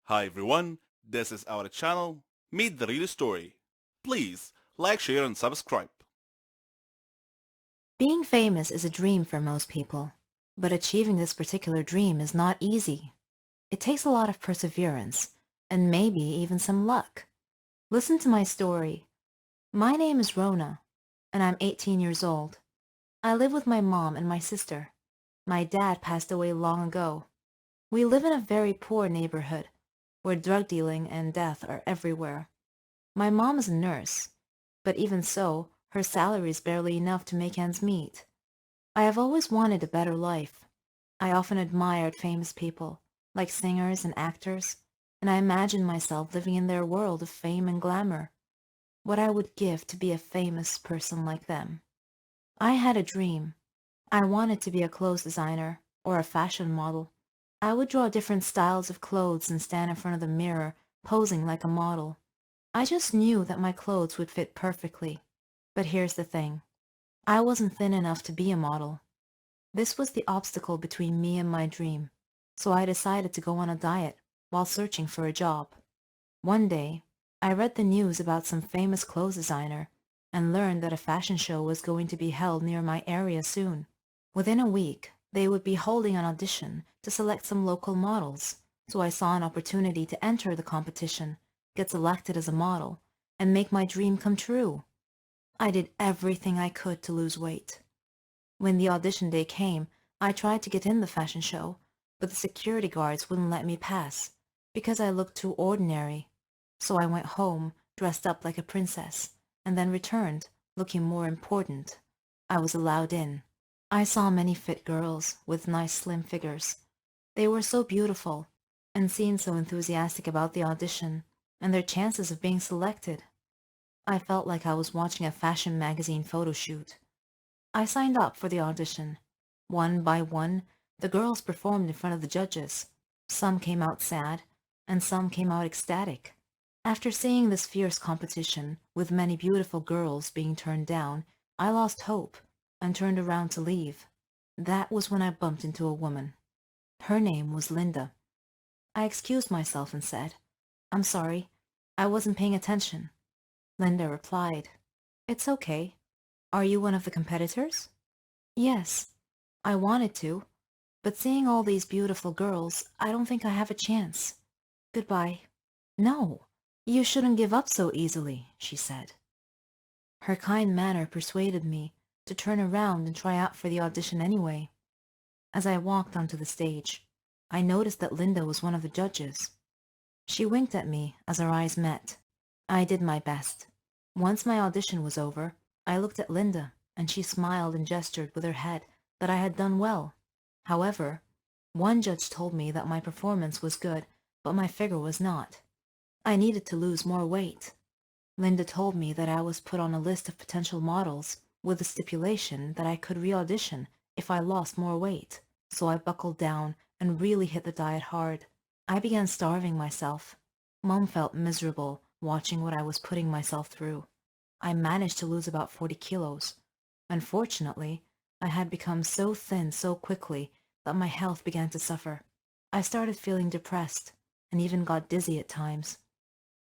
Hi everyone, this is our channel, Meet the Real Story. Please like, share and subscribe. Being famous is a dream for most people, but achieving this particular dream is not easy. It takes a lot of perseverance, and maybe even some luck. Listen to my story. My name is Rona, and I'm 18 years old. I live with my mom and my sister. My dad passed away long ago. We live in a very poor neighborhood, where drug dealing and death are everywhere. My mom is a nurse, but even so, her salary is barely enough to make ends meet. I have always wanted a better life. I often admired famous people, like singers and actors, and I imagined myself living in their world of fame and glamour. What I would give to be a famous person like them. I had a dream. I wanted to be a clothes designer or a fashion model. I would draw different styles of clothes and stand in front of the mirror, posing like a model. I just knew that my clothes would fit perfectly. But here's the thing. I wasn't thin enough to be a model. This was the obstacle between me and my dream, so I decided to go on a diet while searching for a job. One day, I read the news about some famous clothes designer and learned that a fashion show was going to be held near my area soon. Within a week, they would be holding an audition to select some local models, so I saw an opportunity to enter the competition, get selected as a model, and make my dream come true. I did everything I could to lose weight. When the audition day came, I tried to get in the fashion show, but the security guards wouldn't let me pass because I looked too ordinary. So I went home, dressed up like a princess, and then returned, looking more important. I was allowed in. I saw many fit girls with nice slim figures. They were so beautiful and seemed so enthusiastic about the audition and their chances of being selected. I felt like I was watching a fashion magazine photo shoot. I signed up for the audition. One by one, the girls performed in front of the judges. Some came out sad, and some came out ecstatic. After seeing this fierce competition, with many beautiful girls being turned down, I lost hope and turned around to leave. That was when I bumped into a woman. Her name was Linda. I excused myself and said, "I'm sorry, I wasn't paying attention." Linda replied, "It's okay. Are you one of the competitors?" "Yes, I wanted to, but seeing all these beautiful girls, I don't think I have a chance. Goodbye." "No, you shouldn't give up so easily," she said. Her kind manner persuaded me to turn around and try out for the audition anyway. As I walked onto the stage, I noticed that Linda was one of the judges. She winked at me as our eyes met. I did my best. Once my audition was over, I looked at Linda, and she smiled and gestured with her head that I had done well. However, one judge told me that my performance was good, but my figure was not. I needed to lose more weight. Linda told me that I was put on a list of potential models with the stipulation that I could re-audition if I lost more weight. So I buckled down and really hit the diet hard. I began starving myself. Mom felt miserable watching what I was putting myself through. I managed to lose about 40 kilos. Unfortunately, I had become so thin so quickly that my health began to suffer. I started feeling depressed and even got dizzy at times.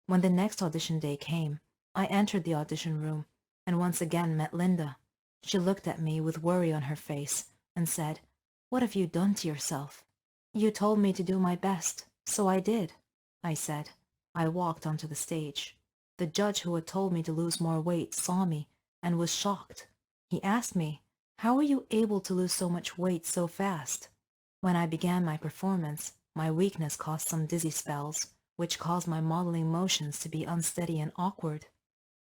When the next audition day came, I entered the audition room and once again met Linda. She looked at me with worry on her face and said, "What have you done to yourself?" "You told me to do my best, so I did," I said. I walked onto the stage. The judge who had told me to lose more weight saw me and was shocked. He asked me, "How were you able to lose so much weight so fast?" When I began my performance, my weakness caused some dizzy spells, which caused my modeling motions to be unsteady and awkward.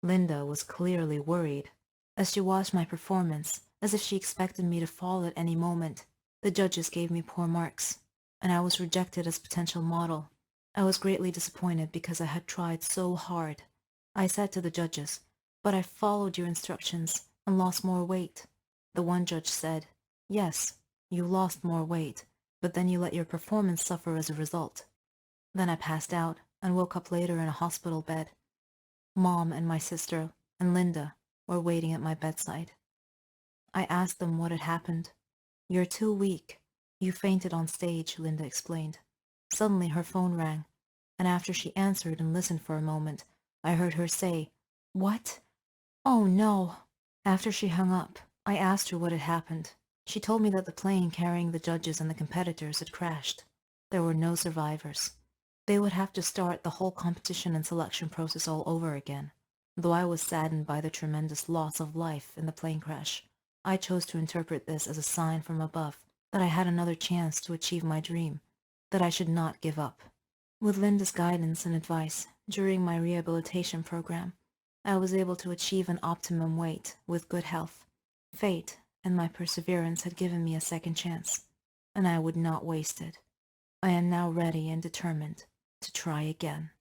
Linda was clearly worried. As she watched my performance, as if she expected me to fall at any moment, the judges gave me poor marks, and I was rejected as potential model. I was greatly disappointed because I had tried so hard. I said to the judges, "But I followed your instructions and lost more weight." The one judge said, "Yes, you lost more weight, but then you let your performance suffer as a result." Then I passed out and woke up later in a hospital bed. Mom and my sister and Linda were waiting at my bedside. I asked them what had happened. "You're too weak. You fainted on stage," Linda explained. Suddenly her phone rang. and after she answered and listened for a moment, I heard her say, "What? Oh no." After she hung up, I asked her what had happened. She told me that the plane carrying the judges and the competitors had crashed. There were no survivors. They would have to start the whole competition and selection process all over again. Though I was saddened by the tremendous loss of life in the plane crash, I chose to interpret this as a sign from above that I had another chance to achieve my dream, that I should not give up. With Linda's guidance and advice during my rehabilitation program, I was able to achieve an optimum weight with good health. Fate and my perseverance had given me a second chance, and I would not waste it. I am now ready and determined to try again.